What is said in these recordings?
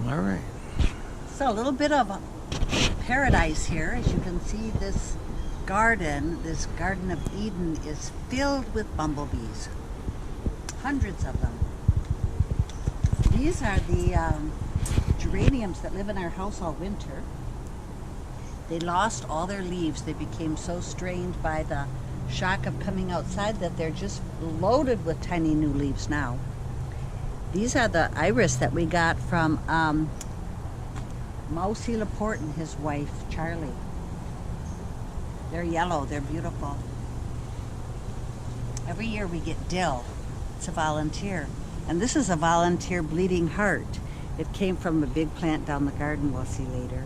All right. So a little bit of a paradise here. As you can see, this Garden of Eden, is filled with bumblebees. Hundreds of them. These are the geraniums that live in our house all winter. They lost all their leaves. They became so strained by the shock of coming outside that they're just loaded with tiny new leaves now. These are the iris that we got from Mousy Laporte and his wife, Charlie. They're yellow, they're beautiful. Every year we get dill. It's a volunteer. And this is a volunteer bleeding heart. It came from a big plant down the garden, we'll see later.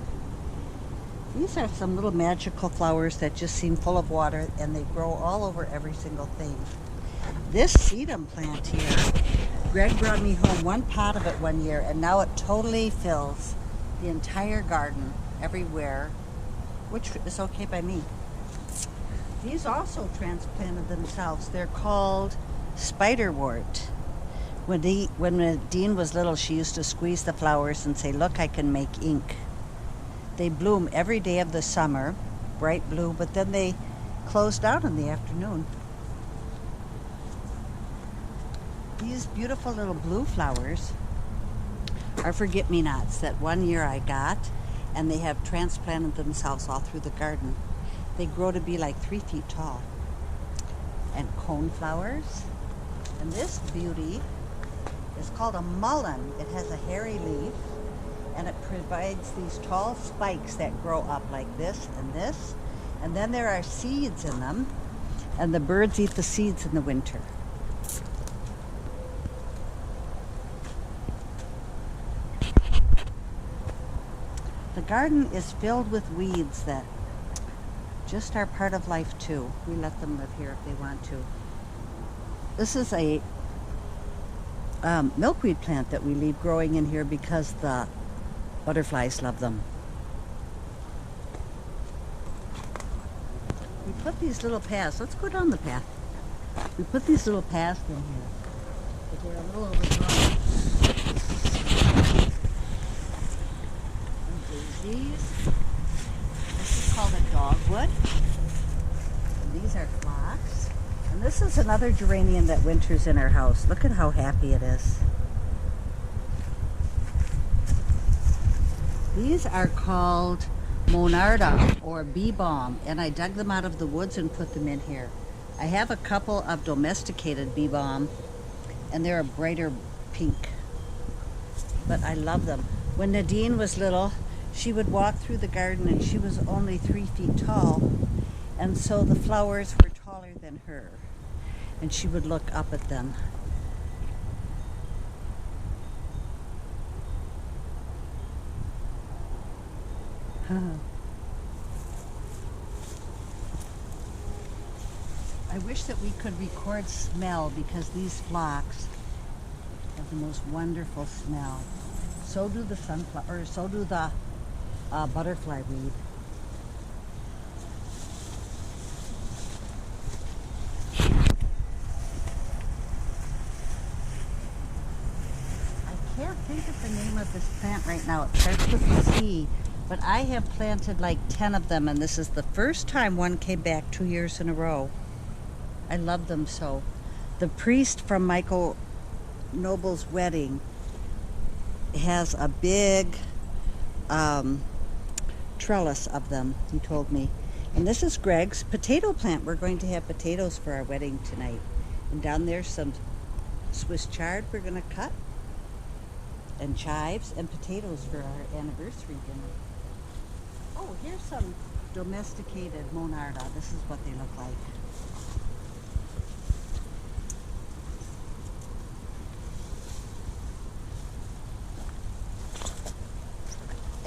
These are some little magical flowers that just seem full of water, and they grow all over every single thing. This sedum plant here, Greg brought me home one pot of it one year, and now it totally fills the entire garden everywhere, which is okay by me. These also transplanted themselves. They're called spiderwort. When Dean was little, she used to squeeze the flowers and say, "Look, I can make ink." They bloom every day of the summer, bright blue, but then they close down in the afternoon. These beautiful little blue flowers are forget-me-nots that one year I got, and they have transplanted themselves all through the garden. They grow to be like 3 feet tall. And coneflowers. And this beauty is called a mullein. It has a hairy leaf, and it provides these tall spikes that grow up like this, and then there are seeds in them, and the birds eat the seeds in the winter. The garden is filled with weeds that just are part of life too. We let them live here if they want to. This is a milkweed plant that we leave growing in here because the butterflies love them. We put these little paths, let's go down the path. We put these little paths in here, but they're a little overgrown. This is called a dogwood. And these are phlox. And this is another geranium that winters in our house. Look at how happy it is. These are called monarda or bee balm, and I dug them out of the woods and put them in here. I have a couple of domesticated bee balm, and they're a brighter pink, but I love them. When Nadine was little, she would walk through the garden, and she was only 3 feet tall, and so the flowers were taller than her, and she would look up at them. I wish that we could record smell, because these phlox have the most wonderful smell. So do the sunflower, or so do the butterfly weed. I can't think of the name of this plant right now. It starts with a C, but I have planted like 10 of them, and this is the first time one came back 2 years in a row. I love them so. The priest from Michael Noble's wedding has a big trellis of them, he told me. And this is Greg's potato plant. We're going to have potatoes for our wedding tonight. And down there's some Swiss chard we're going to cut, and chives, and potatoes for our anniversary dinner. Oh, here's some domesticated monarda. This is what they look like.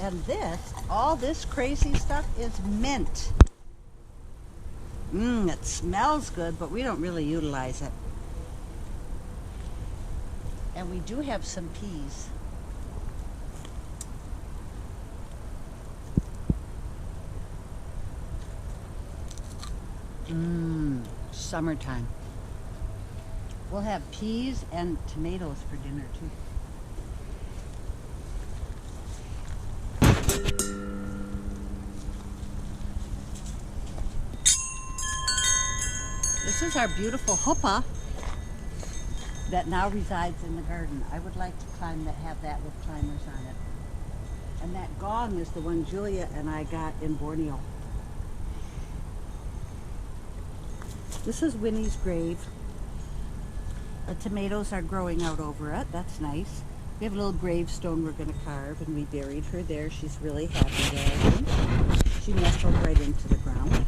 And all this crazy stuff is mint. It smells good, but we don't really utilize it. And we do have some peas. Summertime. We'll have peas and tomatoes for dinner too. is our beautiful hopa that now resides in the garden. I would like to have that with climbers on it. And that gong is the one Julia and I got in Borneo. This is Winnie's grave. The tomatoes are growing out over it. That's nice. We have a little gravestone we're going to carve, and we buried her there. She's really happy there, I think. She nestled right into the ground.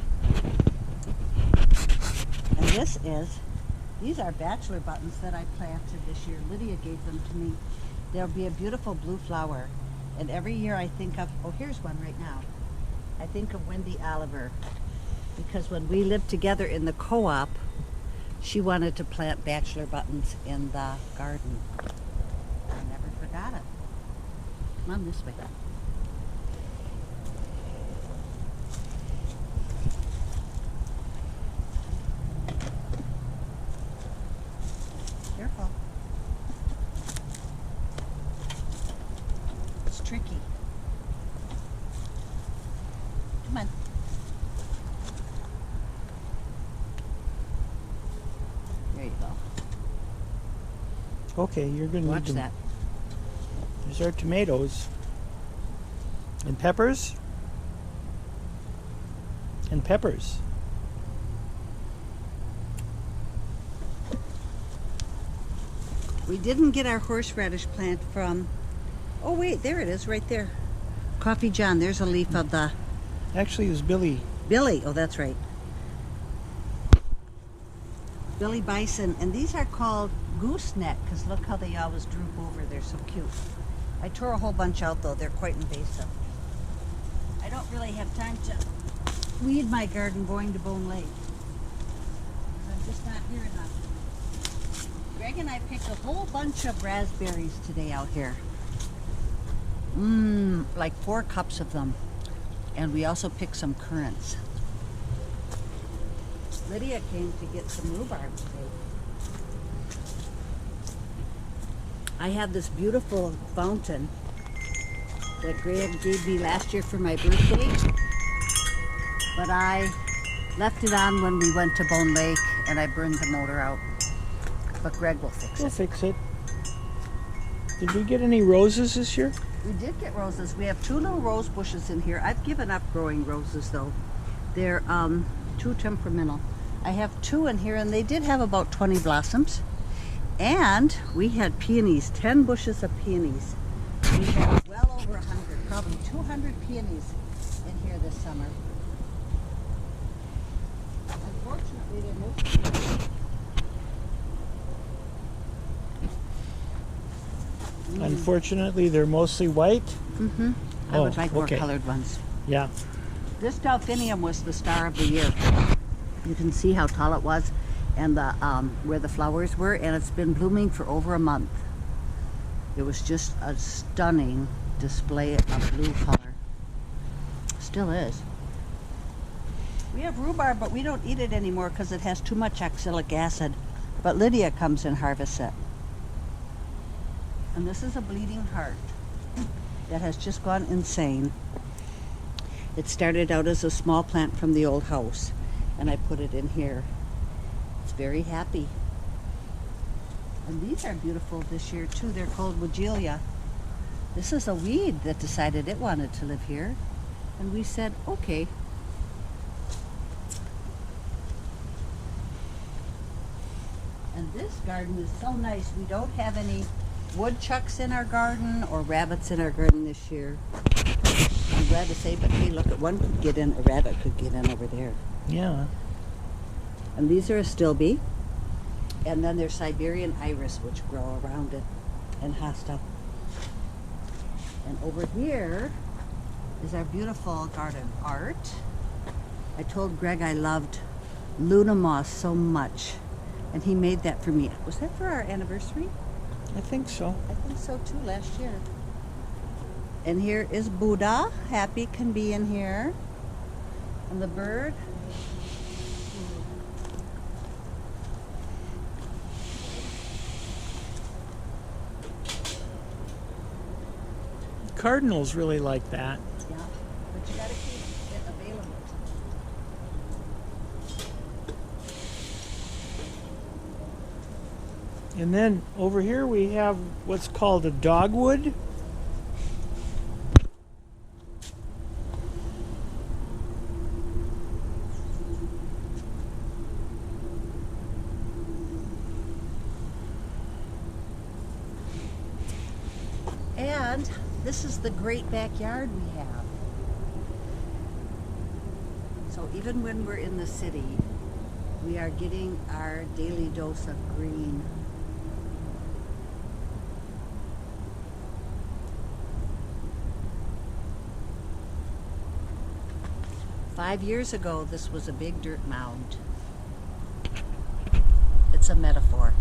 And these are bachelor buttons that I planted this year. Lydia gave them to me. There'll be a beautiful blue flower. And every year I think of, oh, here's one right now. I think of Wendy Oliver. Because when we lived together in the co-op, she wanted to plant bachelor buttons in the garden. I never forgot it. Come on this way. Careful. It's tricky. Come on. There you go. Okay, you're going to Watch that. There's our tomatoes. And peppers. And peppers. We didn't get our horseradish plant from, oh wait, there it is right there. Coffee John, there's a leaf of the... Actually, it was Billy. Billy, oh that's right. Billy Bison, and these are called gooseneck because look how they always droop over. They're so cute. I tore a whole bunch out though. They're quite invasive. I don't really have time to weed my garden going to Bone Lake. I'm just not here enough. Greg and I picked a whole bunch of raspberries today out here. Like 4 cups of them. And we also picked some currants. Lydia came to get some rhubarb today. I have this beautiful fountain that Greg gave me last year for my birthday, but I left it on when we went to Bone Lake and I burned the motor out. But Greg will fix it. We'll fix it. Did we get any roses this year? We did get roses. We have 2 little rose bushes in here. I've given up growing roses though. They're too temperamental. I have 2 in here and they did have about 20 blossoms. And we had peonies, 10 bushes of peonies. We had well over 100, probably 200 peonies in here this summer. Unfortunately, they're mostly... Unfortunately, they're mostly white. Mm-hmm. I would like more colored ones. Yeah. This delphinium was the star of the year. You can see how tall it was and the where the flowers were, and it's been blooming for over a month. It was just a stunning display of blue color. Still is. We have rhubarb, but we don't eat it anymore because it has too much oxalic acid. But Lydia comes and harvests it. And this is a bleeding heart that has just gone insane. It started out as a small plant from the old house, and I put it in here. It's very happy. And these are beautiful this year too. They're called Weigela. This is a weed that decided it wanted to live here, and we said, okay. And this garden is so nice. We don't have any woodchucks in our garden or rabbits in our garden this year. I'm glad to say, but hey, look, one could get in, a rabbit could get in over there. Yeah. And these are astilbe. And then there's Siberian iris, which grow around it, and hosta. And over here is our beautiful garden art. I told Greg I loved Luna moss so much, and he made that for me. Was that for our anniversary? I think so. I think so too, last year. And here is Buddha. Happy can be in here. And the bird. Cardinals really like that. Yeah, but you gotta keep it available. And then over here we have what's called a dogwood. And this is the great backyard we have. So even when we're in the city, we are getting our daily dose of green. Five years ago, this was a big dirt mound. It's a metaphor.